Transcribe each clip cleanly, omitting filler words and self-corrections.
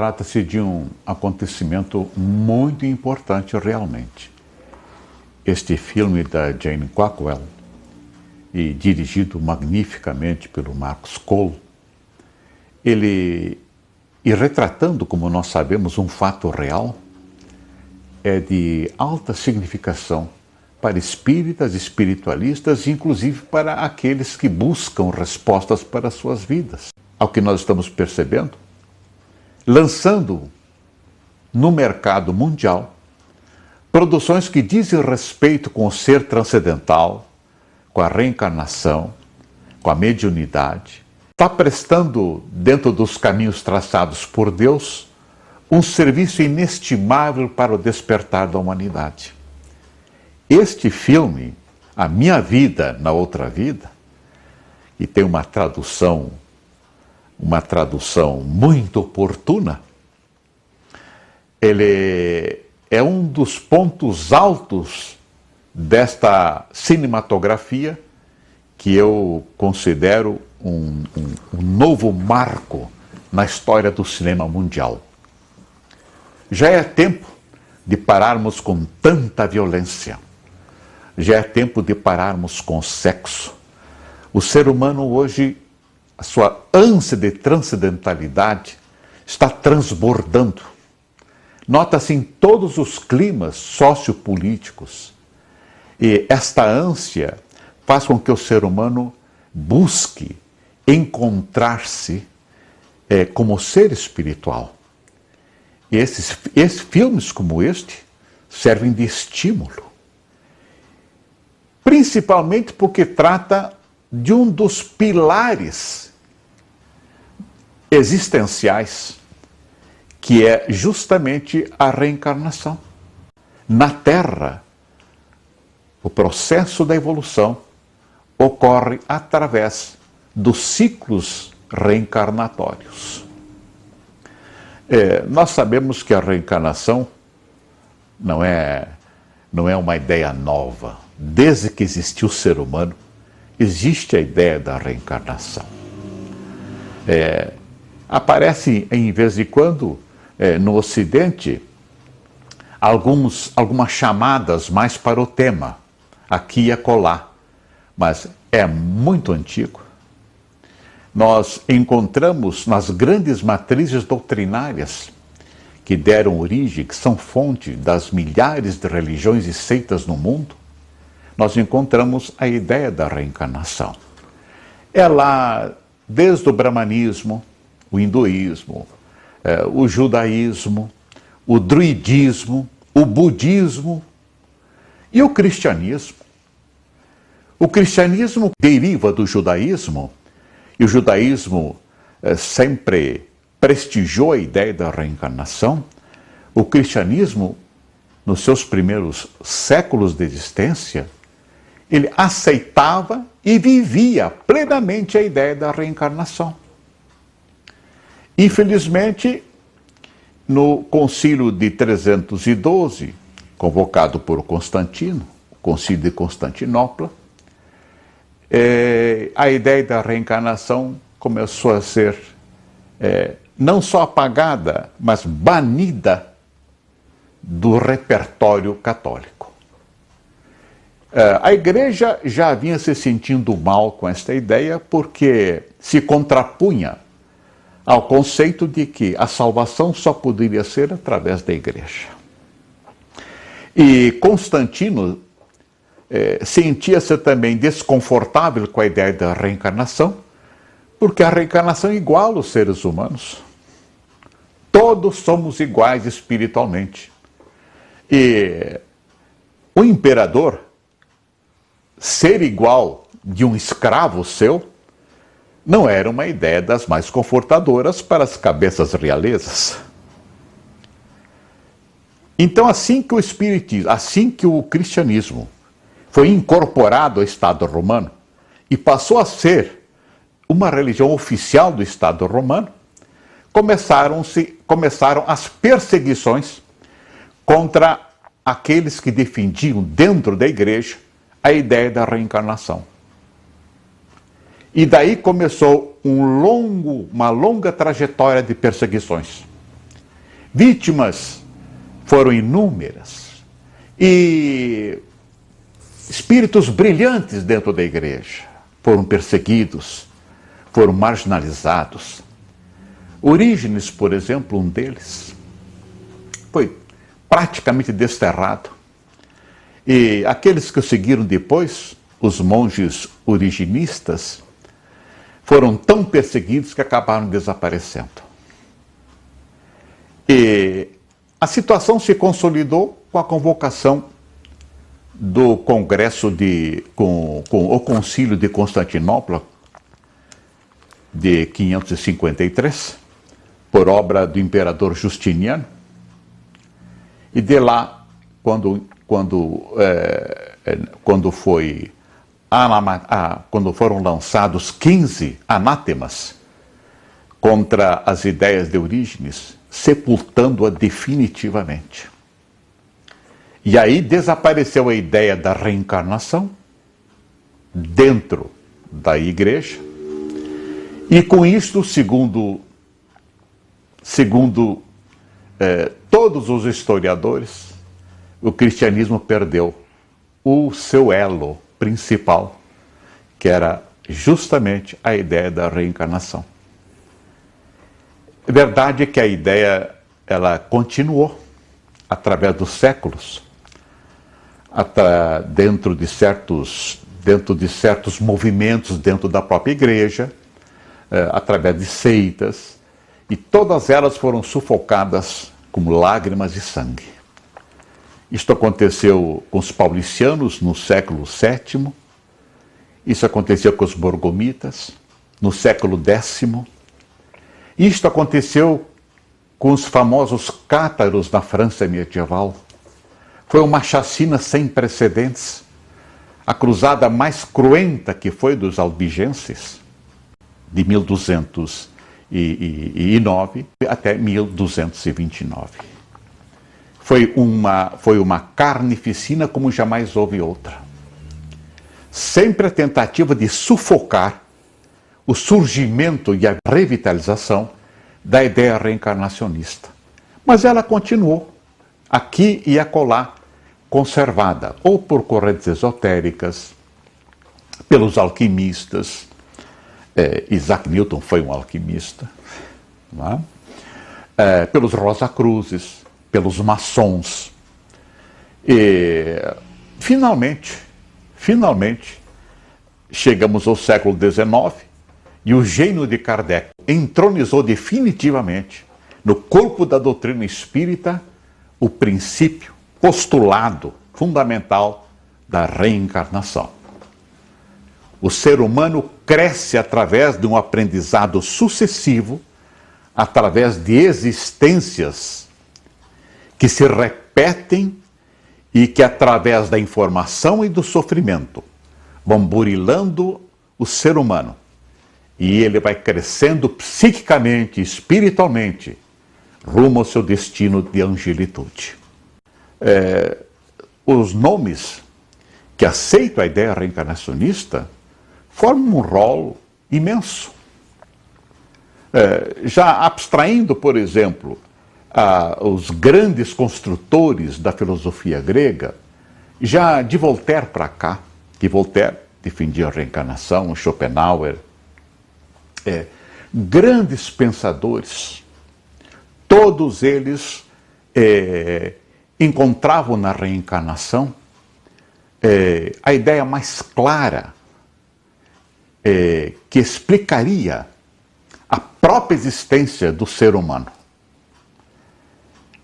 trata-se de um acontecimento muito importante realmente. Este filme da Jane Cockwell, e dirigido magnificamente pelo Marcus Cole, e retratando, como nós sabemos, um fato real, é de alta significação para espíritas, espiritualistas, inclusive para aqueles que buscam respostas para as suas vidas. Ao que nós estamos percebendo, lançando no mercado mundial produções que dizem respeito com o ser transcendental, com a reencarnação, com a mediunidade, está prestando, dentro dos caminhos traçados por Deus, um serviço inestimável para o despertar da humanidade. Este filme, A Minha Vida na Outra Vida, que tem uma tradução muito oportuna, ele é um dos pontos altos desta cinematografia que eu considero um novo marco na história do cinema mundial. Já é tempo de pararmos com tanta violência. Já é tempo de pararmos com o sexo. O ser humano hoje, a sua ânsia de transcendentalidade está transbordando. Nota-se em todos os climas sociopolíticos. E esta ânsia faz com que o ser humano busque encontrar-se como ser espiritual. E esses filmes como este servem de estímulo. Principalmente porque trata de um dos pilares existenciais, que é justamente a reencarnação. Na Terra, o processo da evolução ocorre através dos ciclos reencarnatórios. Nós sabemos que a reencarnação não é uma ideia nova. Desde que existiu o ser humano, existe a ideia da reencarnação. Aparece, em vez de quando, no Ocidente, algumas chamadas mais para o tema, aqui e acolá, mas é muito antigo. Nós encontramos nas grandes matrizes doutrinárias que deram origem, que são fonte das milhares de religiões e seitas no mundo, nós encontramos a ideia da reencarnação. É lá, desde o brahmanismo, o hinduísmo, o judaísmo, o druidismo, o budismo e o cristianismo. O cristianismo deriva do judaísmo, e o judaísmo sempre prestigiou a ideia da reencarnação. O cristianismo, nos seus primeiros séculos de existência, ele aceitava e vivia plenamente a ideia da reencarnação. Infelizmente, no Concílio de 312, convocado por Constantino, o Concílio de Constantinopla, a ideia da reencarnação começou a ser não só apagada, mas banida do repertório católico. A Igreja já vinha se sentindo mal com esta ideia porque se contrapunha ao conceito de que a salvação só poderia ser através da Igreja. E Constantino sentia-se também desconfortável com a ideia da reencarnação, porque a reencarnação iguala os seres humanos. Todos somos iguais espiritualmente. E o imperador ser igual de um escravo seu não era uma ideia das mais confortadoras para as cabeças realezas. Então, assim que o cristianismo foi incorporado ao Estado romano e passou a ser uma religião oficial do Estado romano, começaram as perseguições contra aqueles que defendiam dentro da igreja a ideia da reencarnação. E daí começou uma longa trajetória de perseguições. Vítimas foram inúmeras. E espíritos brilhantes dentro da igreja foram perseguidos, foram marginalizados. Orígenes, por exemplo, um deles, foi praticamente desterrado. E aqueles que o seguiram depois, os monges originistas, foram tão perseguidos que acabaram desaparecendo. E a situação se consolidou com a convocação do Congresso com o Concílio de Constantinopla, de 553, por obra do imperador Justiniano. E de lá, quando foram lançados 15 anátemas contra as ideias de Orígenes, sepultando-a definitivamente. E aí desapareceu a ideia da reencarnação dentro da igreja, e com isto, segundo todos os historiadores, o cristianismo perdeu o seu elo principal, que era justamente a ideia da reencarnação. É verdade que a ideia ela continuou através dos séculos, dentro de certos movimentos dentro da própria igreja, através de seitas, e todas elas foram sufocadas como lágrimas de sangue. Isto aconteceu com os paulicianos no século VII, isso aconteceu com os borgomitas no século X, isto aconteceu com os famosos cátaros na França medieval. Foi uma chacina sem precedentes, a cruzada mais cruenta que foi dos albigenses, de 1209 até 1229. Foi uma carnificina como jamais houve outra. Sempre a tentativa de sufocar o surgimento e a revitalização da ideia reencarnacionista. Mas ela continuou, aqui e acolá, conservada, ou por correntes esotéricas, pelos alquimistas. Isaac Newton foi um alquimista, não é? Pelos Rosacruzes, pelos maçons. E, finalmente, chegamos ao século XIX e o gênio de Kardec entronizou definitivamente no corpo da doutrina espírita o princípio, postulado fundamental da reencarnação. O ser humano cresce através de um aprendizado sucessivo, através de existências que se repetem e que, através da informação e do sofrimento, vão burilando o ser humano. E ele vai crescendo psiquicamente, espiritualmente, rumo ao seu destino de angelitude. Os nomes que aceitam a ideia reencarnacionista formam um rol imenso. Já abstraindo, por exemplo, os grandes construtores da filosofia grega, já de Voltaire para cá, que Voltaire defendia a reencarnação, Schopenhauer, grandes pensadores, todos eles encontravam na reencarnação a ideia mais clara que explicaria a própria existência do ser humano.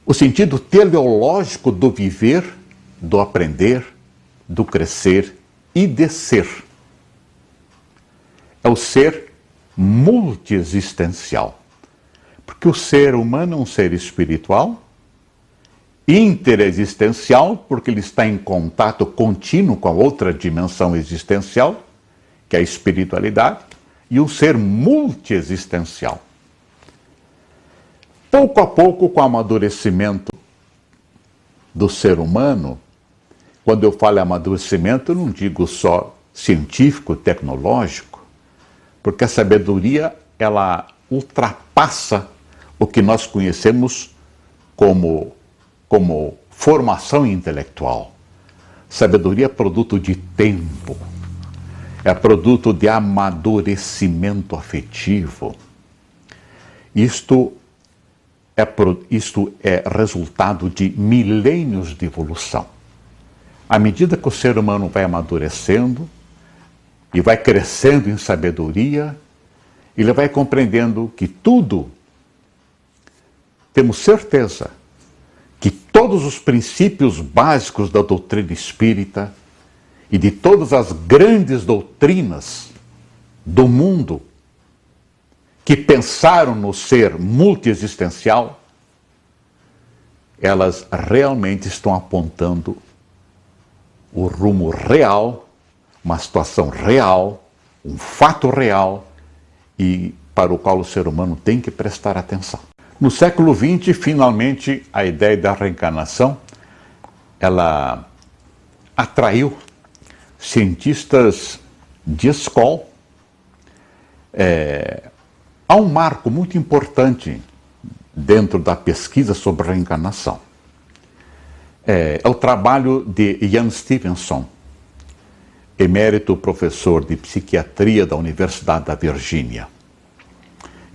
O sentido teleológico do viver, do aprender, do crescer e de ser. É o ser multiexistencial. Porque o ser humano é um ser espiritual, interexistencial, porque ele está em contato contínuo com a outra dimensão existencial, que é a espiritualidade, e um ser multiexistencial. Pouco a pouco, com o amadurecimento do ser humano, quando eu falo amadurecimento, eu não digo só científico, tecnológico, porque a sabedoria, ela ultrapassa o que nós conhecemos como formação intelectual. Sabedoria é produto de tempo, é produto de amadurecimento afetivo. Isto é resultado de milênios de evolução. À medida que o ser humano vai amadurecendo e vai crescendo em sabedoria, ele vai compreendendo que tudo, temos certeza, que todos os princípios básicos da doutrina espírita e de todas as grandes doutrinas do mundo que pensaram no ser multiexistencial, elas realmente estão apontando o rumo real, uma situação real, um fato real, e para o qual o ser humano tem que prestar atenção. No século XX, finalmente, a ideia da reencarnação, ela atraiu cientistas de escola. Há um marco muito importante dentro da pesquisa sobre reencarnação. É o trabalho de Ian Stevenson, emérito professor de psiquiatria da Universidade da Virgínia.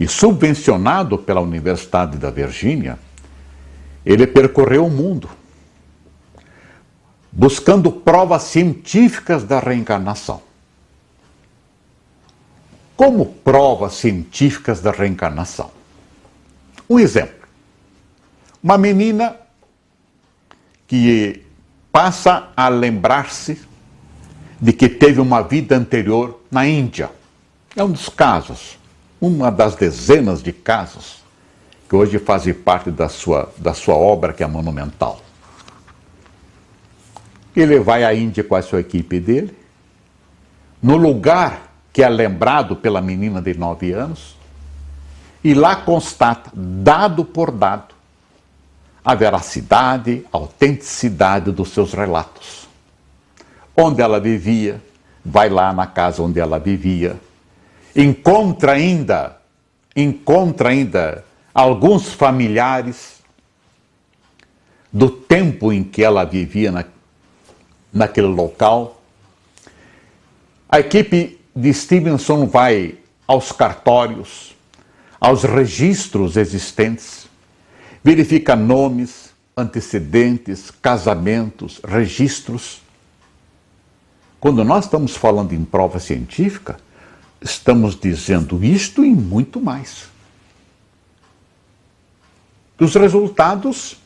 E subvencionado pela Universidade da Virgínia, ele percorreu o mundo, buscando provas científicas da reencarnação. Como provas científicas da reencarnação? Um exemplo. Uma menina que passa a lembrar-se de que teve uma vida anterior na Índia. É um dos casos, uma das dezenas de casos que hoje fazem parte da sua obra, que é monumental. Ele vai à Índia com a sua equipe dele, no lugar que é lembrado pela menina de 9 anos, e lá constata, dado por dado, a veracidade, a autenticidade dos seus relatos. Onde ela vivia, vai lá na casa onde ela vivia, encontra ainda alguns familiares do tempo em que ela vivia naquele local. A equipe de Stevenson vai aos cartórios, aos registros existentes, verifica nomes, antecedentes, casamentos, registros. Quando nós estamos falando em prova científica, estamos dizendo isto e muito mais. Os resultados,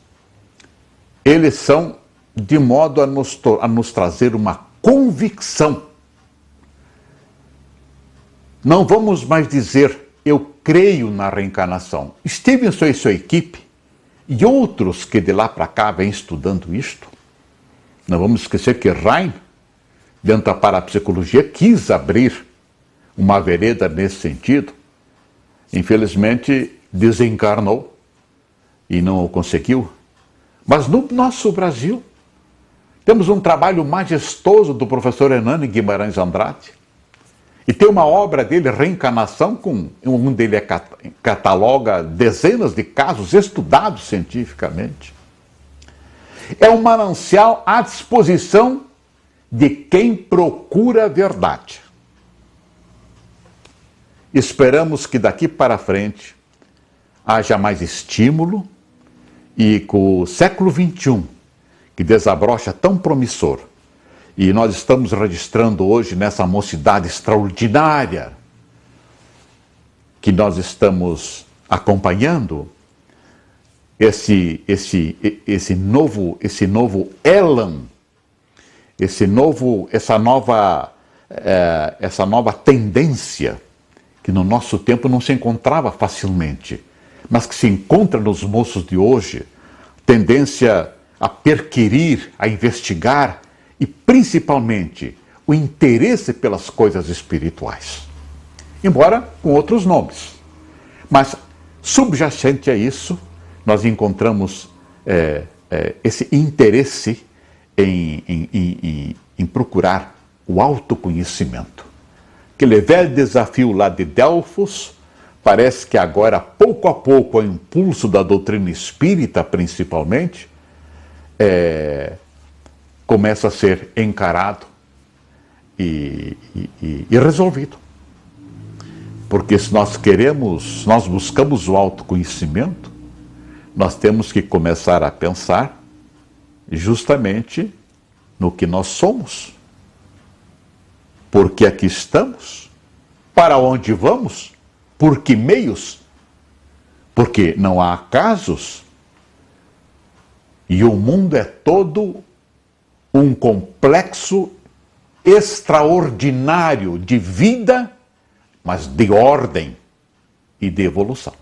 eles são de modo a nos trazer uma convicção. Não vamos mais dizer, eu creio na reencarnação. Stevenson e sua equipe, e outros que de lá para cá vêm estudando isto. Não vamos esquecer que Rhine, dentro da parapsicologia, quis abrir uma vereda nesse sentido. Infelizmente, desencarnou e não o conseguiu. Mas no nosso Brasil, temos um trabalho majestoso do professor Hernani Guimarães Andrade, e tem uma obra dele, Reencarnação, onde ele cataloga dezenas de casos estudados cientificamente. É um manancial à disposição de quem procura a verdade. Esperamos que daqui para frente haja mais estímulo e com o século XXI, que desabrocha tão promissor, e nós estamos registrando hoje nessa mocidade extraordinária que nós estamos acompanhando, esse novo elan, essa nova tendência que no nosso tempo não se encontrava facilmente, mas que se encontra nos moços de hoje, tendência a perquirir, a investigar, e principalmente o interesse pelas coisas espirituais. Embora com outros nomes. Mas subjacente a isso, nós encontramos esse interesse em procurar o autoconhecimento. Aquele velho desafio lá de Delfos parece que agora, pouco a pouco, ao impulso da doutrina espírita, principalmente, começa a ser encarado e resolvido. Porque se nós buscamos o autoconhecimento, nós temos que começar a pensar justamente no que nós somos. Por que aqui estamos? Para onde vamos? Por que meios? Porque não há acasos. E o mundo é todo um complexo extraordinário de vida, mas de ordem e de evolução.